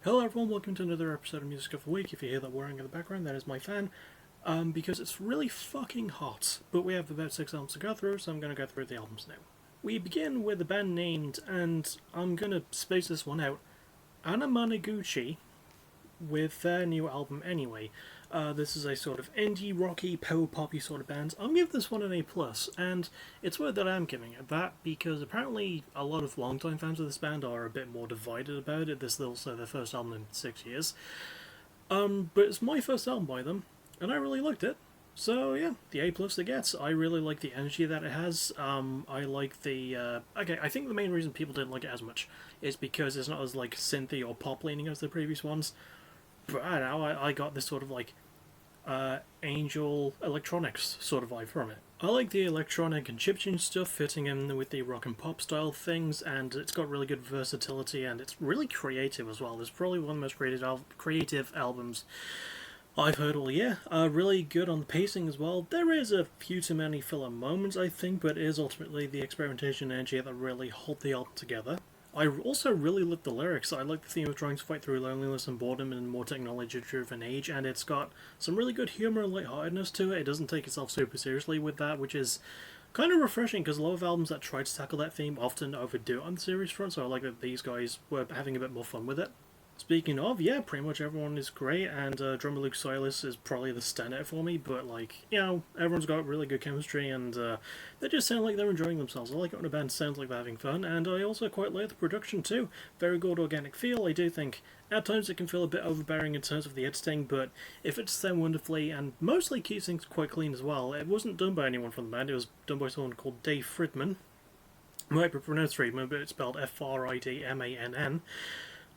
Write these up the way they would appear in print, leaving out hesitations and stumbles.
Hello everyone, welcome to another episode of Music of the Week. If you hear that whirring in the background, that is my fan. Because it's really fucking hot. But we have about 6 albums to go through, so I'm going to go through the albums now. We begin with a band named, and I'm going to space this one out, Anamanaguchi, with their new album Anyway. This is a sort of indie, rocky, power poppy sort of band. I'm giving this one an A+, and it's weird that I'm giving it that, because apparently a lot of longtime fans of this band are a bit more divided about it. This is also their first album in 6 years. But it's my first album by them, and I really liked it. So yeah, the A+ it gets. I really like the energy that it has. I like the okay. I think the main reason people didn't like it as much is because it's not as like synthy or pop leaning as the previous ones. But I don't know. I got this sort of like angel electronics sort of vibe from it. I like the electronic and chiptune stuff fitting in with the rock and pop style things, and it's got really good versatility and it's really creative as well. It's probably one of the most creative albums I've heard all year. Really good on the pacing as well. There is a few too many filler moments, I think, but it is ultimately the experimentation and energy that really hold the album together. I also really like the lyrics. I like the theme of trying to fight through loneliness and boredom in a more technology-driven age, and it's got some really good humour and lightheartedness to it. It doesn't take itself super seriously with that, which is kind of refreshing, because a lot of albums that try to tackle that theme often overdo it on the serious front, so I like that these guys were having a bit more fun with it. Speaking of, yeah, pretty much everyone is great, and drummer Luke Silas is probably the standout for me, but, like, you know, everyone's got really good chemistry, and they just sound like they're enjoying themselves. I like it when a band sounds like they're having fun, and I also quite like the production too. Very good organic feel. I do think at times it can feel a bit overbearing in terms of the editing, but if it's done wonderfully, and mostly keeps things quite clean as well. It wasn't done by anyone from the band, it was done by someone called Dave Fridman. Might be pronounced Friedman, but it's spelled Fridmann.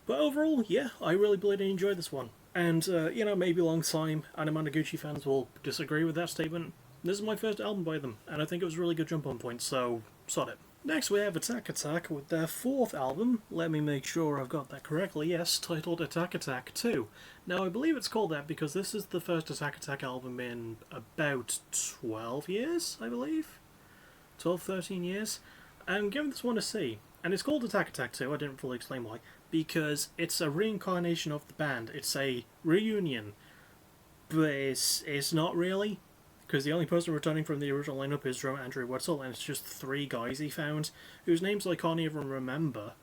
But overall, yeah, I really bloody enjoyed this one. And, you know, maybe long time Anamanaguchi fans will disagree with that statement. This is my first album by them, and I think it was a really good jump on point, so sod it. Next we have Attack Attack with their 4th album, let me make sure I've got that correctly, yes, titled Attack Attack 2. Now I believe it's called that because this is the first Attack Attack album in about 12 years, I believe? 12, 13 years? I'm giving this one a C. And it's called Attack Attack 2, I didn't fully explain why, because it's a reincarnation of the band. It's a reunion, but it's not really, because the only person returning from the original lineup is drummer Andrew Wetzel, and it's just 3 guys he found, whose names I can't even remember.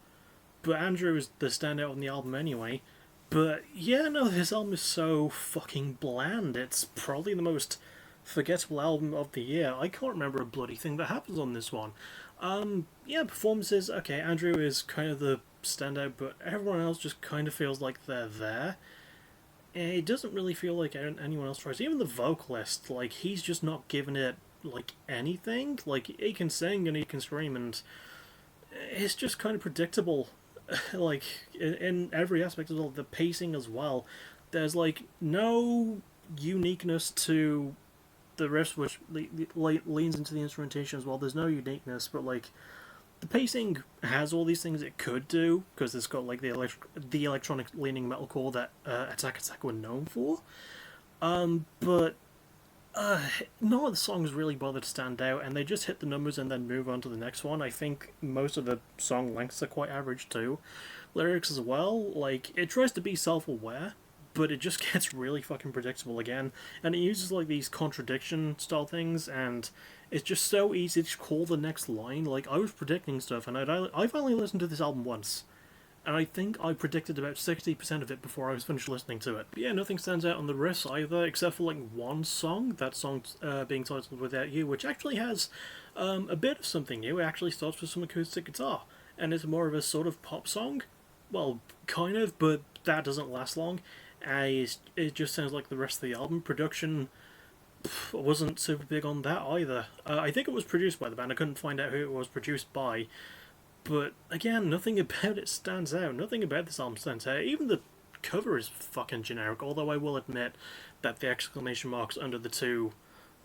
But Andrew is the standout on the album anyway. But yeah, no, this album is so fucking bland. It's probably the most forgettable album of the year. I can't remember a bloody thing that happens on this one. Yeah, performances, okay, Andrew is kind of the standout, but everyone else just kind of feels like they're there. It doesn't really feel like anyone else tries. Even the vocalist, like, he's just not giving it, like, anything. Like, he can sing and he can scream, and it's just kind of predictable. Like, in every aspect of the pacing as well. There's, like, no uniqueness to the riffs, which leans into the instrumentation as well. There's no uniqueness, but, like, the pacing has all these things it could do, because it's got like the electronic leaning metalcore that Attack Attack were known for. But none of the songs really bother to stand out, and they just hit the numbers and then move on to the next one. I think most of the song lengths are quite average too. Lyrics as well, like, it tries to be self-aware, but it just gets really fucking predictable again, and it uses like these contradiction style things, and it's just so easy to call the next line. Like, I was predicting stuff, and I've only listened to this album once, and I think I predicted about 60% of it before I was finished listening to it. But yeah, nothing stands out on the riffs either, except for like one song, that song being titled Without You, which actually has a bit of something new. It actually starts with some acoustic guitar, and it's more of a sort of pop song. Well, kind of, but that doesn't last long. It just sounds like the rest of the album. Production wasn't super big on that either. I think it was produced by the band. I couldn't find out who it was produced by. But again, nothing about it stands out. Nothing about this album stands out. Even the cover is fucking generic, although I will admit that the exclamation marks under the 2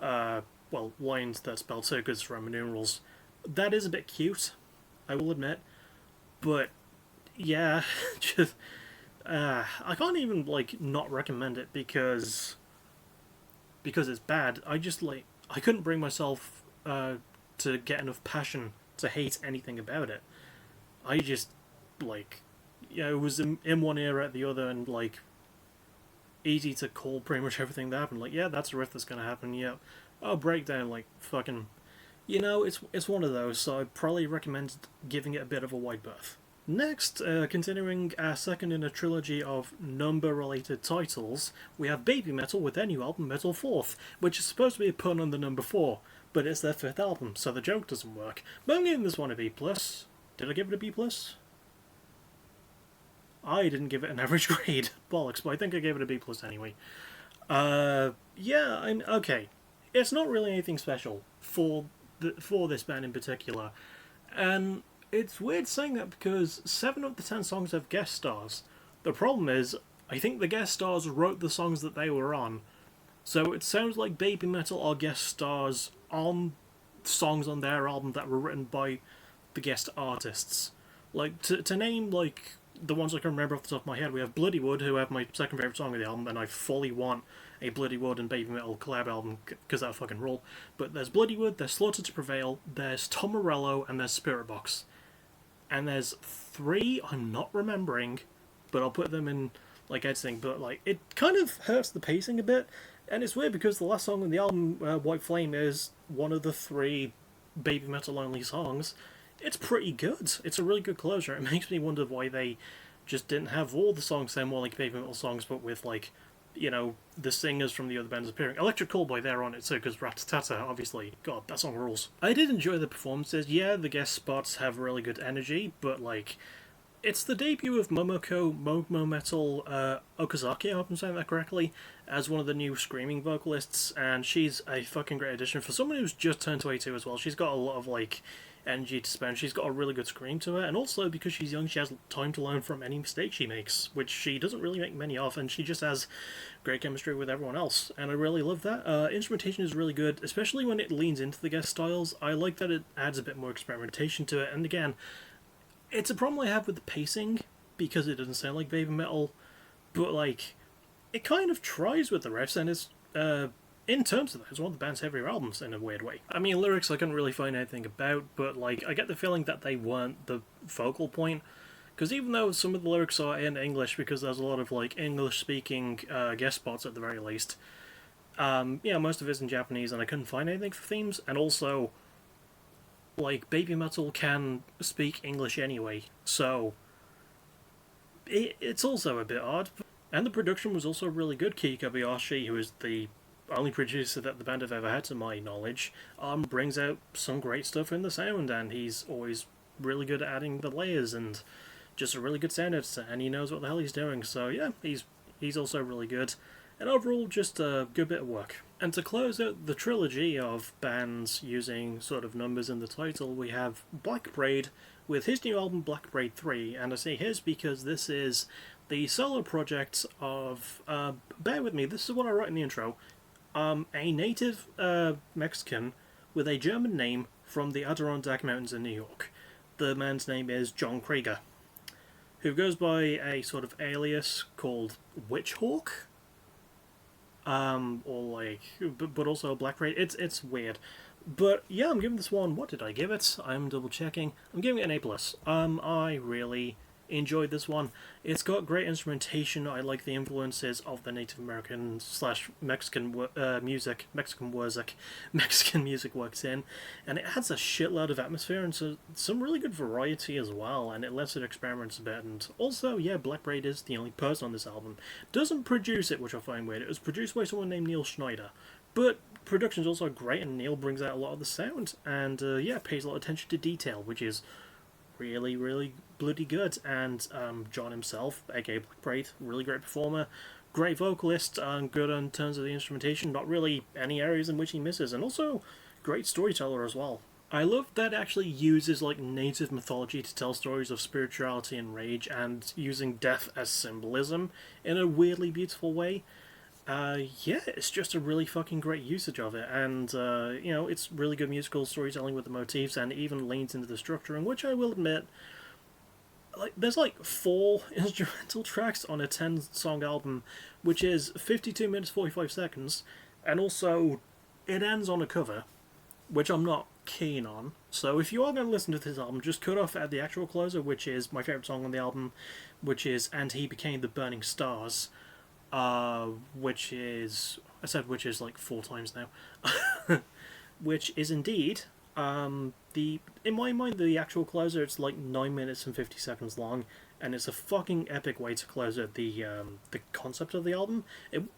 lines that spell circus Roman numerals, that is a bit cute, I will admit. But yeah, just I can't even like not recommend it because it's bad. I couldn't bring myself to get enough passion to hate anything about it. I just like it was in one ear at the other, and like easy to call pretty much everything that happened. Like, yeah, that's a riff that's gonna happen. Yeah, oh, breakdown, like fucking, it's one of those. So I probably recommend giving it a bit of a wide berth. Next, continuing our second in a trilogy of number-related titles, we have Baby Metal with their new album Metal Fourth, which is supposed to be a pun on the number 4, but it's their 5th album, so the joke doesn't work. But I'm giving this one a B+. Did I give it a B+? I didn't give it an average grade. Bollocks, but I think I gave it a B+ anyway. Yeah, okay. It's not really anything special for this band in particular, and it's weird saying that because 7 of the 10 songs have guest stars. The problem is, I think the guest stars wrote the songs that they were on, so it sounds like Baby Metal are guest stars on songs on their album that were written by the guest artists. Like, to name, like, the ones I can remember off the top of my head, we have Bloodywood, who have my second favourite song of the album, and I fully want a Bloodywood and Baby Metal collab album, because that fucking rule. But there's Bloodywood, there's Slaughter to Prevail, there's Tom Morello, and there's Spirit Box. And there's 3 I'm not remembering, but I'll put them in, like, editing, but, like, it kind of hurts the pacing a bit, and it's weird because the last song on the album, White Flame, is one of the 3 Baby Metal-only songs. It's pretty good. It's a really good closure. It makes me wonder why they just didn't have all the songs sound more like Baby Metal songs, but with, like, the singers from the other bands appearing. Electric Callboy, they're on it too, because Ratatata, obviously, God, that song rules. I did enjoy the performances. Yeah, the guest spots have really good energy, but, like, it's the debut of Momo Metal Okazaki, I hope I'm saying that correctly, as one of the new screaming vocalists, and she's a fucking great addition. For someone who's just turned 22 as well, she's got a lot of, like, energy to spend. She's got a really good scream to her, and also because she's young, she has time to learn from any mistake she makes, which she doesn't really make many of, and she just has great chemistry with everyone else, and I really love that. Instrumentation is really good, especially when it leans into the guest styles. I like that it adds a bit more experimentation to it, and again, it's a problem I have with the pacing, because it doesn't sound like Baby Metal, but, like, it kind of tries with the riffs, and it's, in terms of that, it's one of the band's heavier albums in a weird way. I mean, lyrics I couldn't really find anything about, but, like, I get the feeling that they weren't the focal point, because even though some of the lyrics are in English, because there's a lot of, like, English-speaking guest spots at the very least, most of it's in Japanese, and I couldn't find anything for themes, and also, like, Baby Metal can speak English anyway, so it's also a bit odd. And the production was also really good. Kei Kobayashi, who is the only producer that the band have ever had to my knowledge, brings out some great stuff in the sound, and he's always really good at adding the layers, and just a really good sound editor, and he knows what the hell he's doing, so yeah, he's also really good. And overall, just a good bit of work. And to close out the trilogy of bands using sort of numbers in the title, we have Black Braid with his new album Black Braid 3, and I say his because this is the solo project of, bear with me, this is what I wrote in the intro, a native Mexican with a German name from the Adirondack Mountains in New York. The man's name is John Krieger, who goes by a sort of alias called Witchhawk. But also Black Braid. It's weird. But yeah, I'm giving this one, what did I give it? I'm double checking. I'm giving it an A+. I really enjoyed this one. It's got great instrumentation. I like the influences of the Native American / Mexican music, Mexican music works in, and it adds a shitload of atmosphere and so some really good variety as well, and it lets it experiment a bit. And also, yeah, Black Braid is the only person on this album. Doesn't produce it, which I find weird. It was produced by someone named Neil Schneider, but production's also great, and Neil brings out a lot of the sound, and pays a lot of attention to detail, which is really, really bloody good. And John himself, aka Black Braid, really great performer, great vocalist, good in terms of the instrumentation, not really any areas in which he misses, and also great storyteller as well. I love that it actually uses like native mythology to tell stories of spirituality and rage, and using death as symbolism in a weirdly beautiful way. It's just a really fucking great usage of it, and, it's really good musical storytelling with the motifs, and it even leans into the structuring, which I will admit, like, there's like 4 instrumental tracks on a 10-song album, which is 52 minutes 45 seconds, and also, it ends on a cover, which I'm not keen on. So if you are going to listen to this album, just cut off at the actual closer, which is my favourite song on the album, which is "And He Became the Burning Stars," which is, I said which is like 4 times now, which is indeed the in my mind the actual closer. It's like 9 minutes and 50 seconds long, and it's a fucking epic way to close out the concept of the album.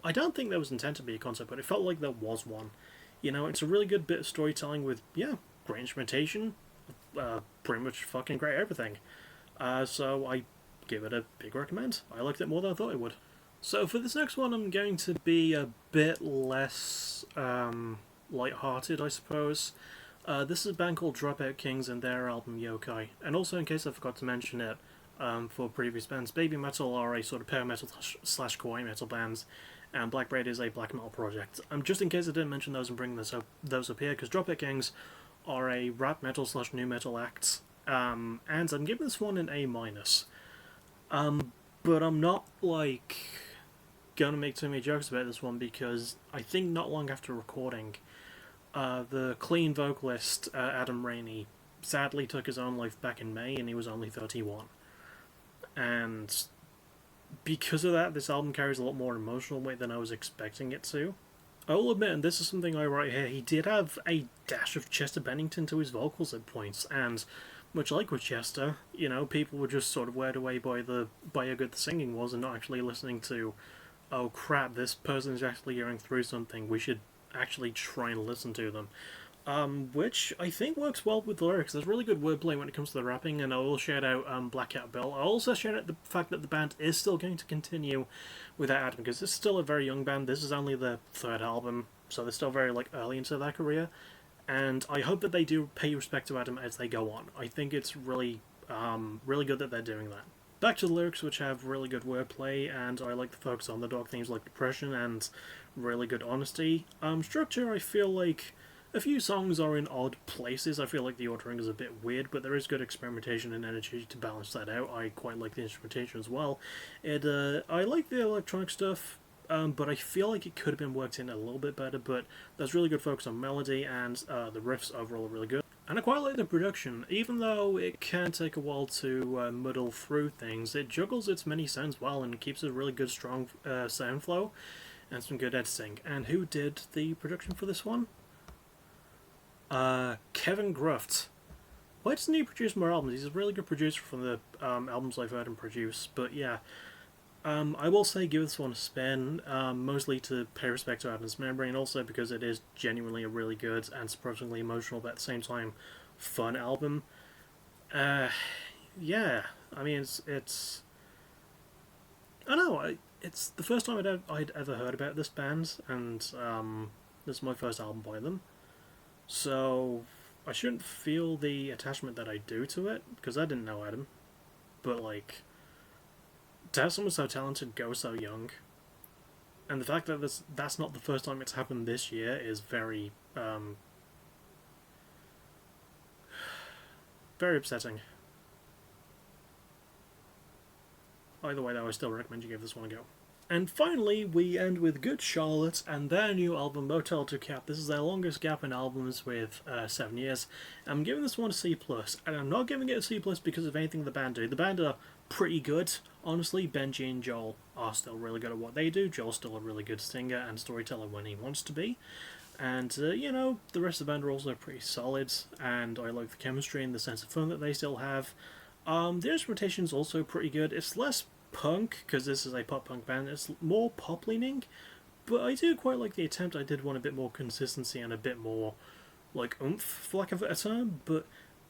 I don't think there was intended to be a concept, but it felt like there was one. You know, it's a really good bit of storytelling with, yeah, great instrumentation, pretty much fucking great everything. So I give it a big recommend. I liked it more than I thought I would. So for this next one, I'm going to be a bit less light-hearted, I suppose. This is a band called Dropout Kings and their album Yokai. And also, in case I forgot to mention it, for previous bands, Baby Metal are a sort of power metal slash kawaii metal bands, and Black Braid is a black metal project. Just in case I didn't mention those and bring those up here, because Dropout Kings are a rap metal slash nu metal act, and I'm giving this one an A minus. But I'm not like gonna make too many jokes about this one because I think not long after recording, the clean vocalist Adam Rainey sadly took his own life back in May, and he was only 31. And because of that, this album carries a lot more emotional weight than I was expecting it to. I will admit, and this is something I write here, he did have a dash of Chester Bennington to his vocals at points, and much like with Chester, you know, people were just sort of weird away by how good the singing was and not actually listening to, oh crap, this person is actually going through something, we should actually try and listen to them. Which I think works well with the lyrics. There's really good wordplay when it comes to the rapping, and I will shout out Black Cat Bill. I'll also shout out the fact that the band is still going to continue without Adam, because this is still a very young band. This is only their third album, so they're still very early into their career, and I hope that they do pay respect to Adam as they go on. I think it's really, really good that they're doing that. Back to the lyrics, which have really good wordplay, and I like the focus on the dark themes like depression and really good honesty. Structure, I feel like a few songs are in odd places. I feel like the ordering is a bit weird, but there is good experimentation and energy to balance that out. I quite like the instrumentation as well. I like the electronic stuff, but I feel like it could have been worked in a little bit better, but there's really good focus on melody, and the riffs overall are really good. And I quite like the production. Even though it can take a while to muddle through things, it juggles its many sounds well and keeps a really good, strong sound flow and some good editing. And who did the production for this one? Kevin Gruft. Why doesn't he produce more albums? He's a really good producer from the albums I've heard him produce. But yeah, I will say give this one a spin, mostly to pay respect to Adam's memory, and also because it is genuinely a really good and surprisingly emotional, but at the same time fun album. Yeah, I mean it's I don't know, it's the first time I'd ever heard about this band, and this is my first album by them. So I shouldn't feel the attachment that I do to it, because I didn't know Adam. But like, to have someone so talented go so young, and the fact that that's not the first time it's happened this year is very, very upsetting. Either way though, I still recommend you give this one a go. And finally, we end with Good Charlotte and their new album, Motel to Cap. This is their longest gap in albums with 7 years. I'm giving this one a C+, and I'm not giving it a C+, because of anything the band do. The band are pretty good. Honestly, Benji and Joel are still really good at what they do. Joel's still a really good singer and storyteller when he wants to be. And, you know, the rest of the band are also pretty solid, and I like the chemistry and the sense of fun that they still have. The instrumentation's also pretty good. It's less punk, because this is a pop punk band. It's more pop leaning, but I do quite like the attempt. I did want a bit more consistency and a bit more like oomph, for lack of a term, but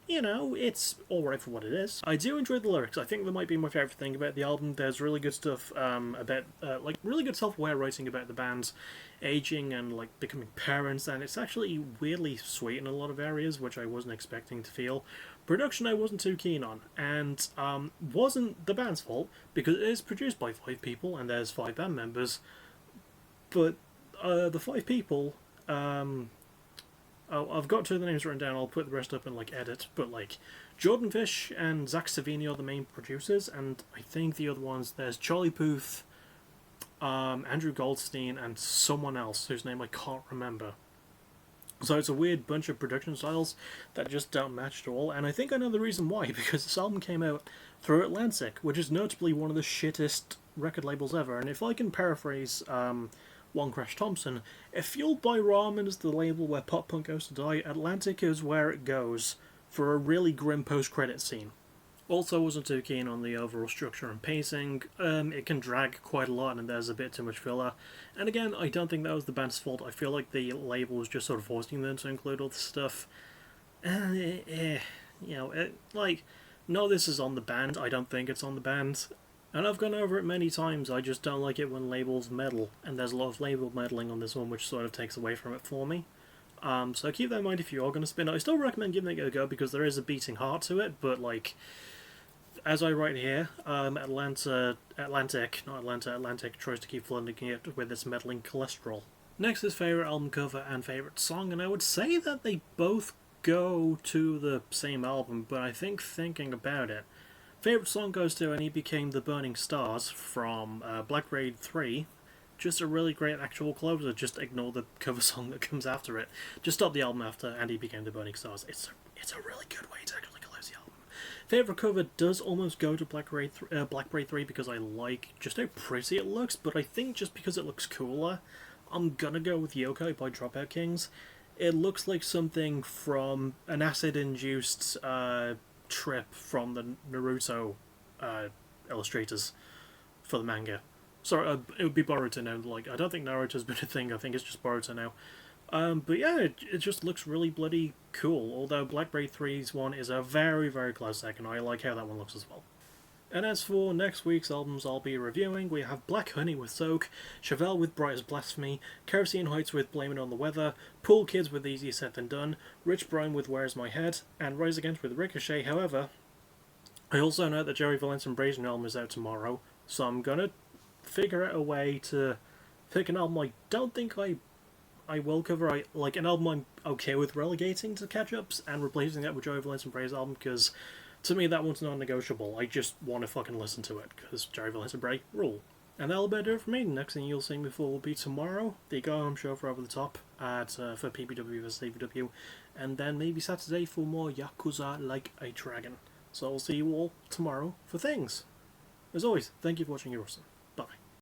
you know, it's alright for what it is. I do enjoy the lyrics. I think that might be my favourite thing about the album. There's really good stuff about, like, really good self-aware writing about the band's aging and, like, becoming parents, and it's actually weirdly sweet in a lot of areas, which I wasn't expecting to feel. Production I wasn't too keen on, and wasn't the band's fault, because it is produced by 5 people, and there's 5 band members, but the 5 people, I've got 2 of the names written down. I'll put the rest up in like edit. But like Jordan Fish and Zach Savini are the main producers, and I think the other ones, there's Charlie Puth, Andrew Goldstein, and someone else whose name I can't remember. So it's a weird bunch of production styles that just don't match at all, and I think I know the reason why, because this album came out through Atlantic, which is notably one of the shittest record labels ever, and if I can paraphrase One Crash Thompson, if Fueled by Ramen is the label where pop punk goes to die, Atlantic is where it goes for a really grim post-credit scene. Also, wasn't too keen on the overall structure and pacing. It can drag quite a lot, and there's a bit too much filler. And again, I don't think that was the band's fault. I feel like the label was just sort of forcing them to include all this stuff. No, this is on the band. I don't think it's on the band. And I've gone over it many times. I just don't like it when labels meddle, and there's a lot of label meddling on this one, which sort of takes away from it for me. So keep that in mind if you are going to spin it. I still recommend giving it a go because there is a beating heart to it, but like, as I write here, Atlantic tries to keep flooding it with its meddling cholesterol. Next is favourite album cover and favourite song, and I would say that they both go to the same album, but I think thinking about it, favourite song goes to And He Became the Burning Stars from Black Parade 3. Just a really great actual closer, just ignore the cover song that comes after it. Just stop the album after And He Became the Burning Stars. It's a really good way to actually close the album. Favourite cover does almost go to Black Parade 3 because I like just how pretty it looks, but I think just because it looks cooler, I'm gonna go with Yokai by Dropout Kings. It looks like something from an acid-induced trip from the Naruto illustrators for the manga. Sorry, it would be Boruto now. Like, I don't think Naruto's been a thing. I think it's just Boruto now. But yeah, it just looks really bloody cool. Although Black Parade 3's one is a very, very close second. I like how that one looks as well. And as for next week's albums I'll be reviewing, we have Black Honey with Soak, Chevelle with Bright as Blasphemy, Kerosene Heights with Blame It on the Weather, Pool Kids with Easier Said Than Done, Rich Brian with Where's My Head, and Rise Against with Ricochet. However, I also know that Jerry Valence and Brazen album is out tomorrow, so I'm gonna figure out a way to pick an album I don't think I will cover. Like an album I'm okay with relegating to catch-ups and replacing that with Jerry Valence and Bray's album, because to me that one's non-negotiable. I just want to fucking listen to it, because Jerry Valence and Bray rule. And that'll be it for me. The next thing you'll see me for will be tomorrow, the Go Home show for Over the Top for PPW vs APW, and then maybe Saturday for more Yakuza Like a Dragon. So I'll see you all tomorrow for things. As always, thank you for watching. You're awesome.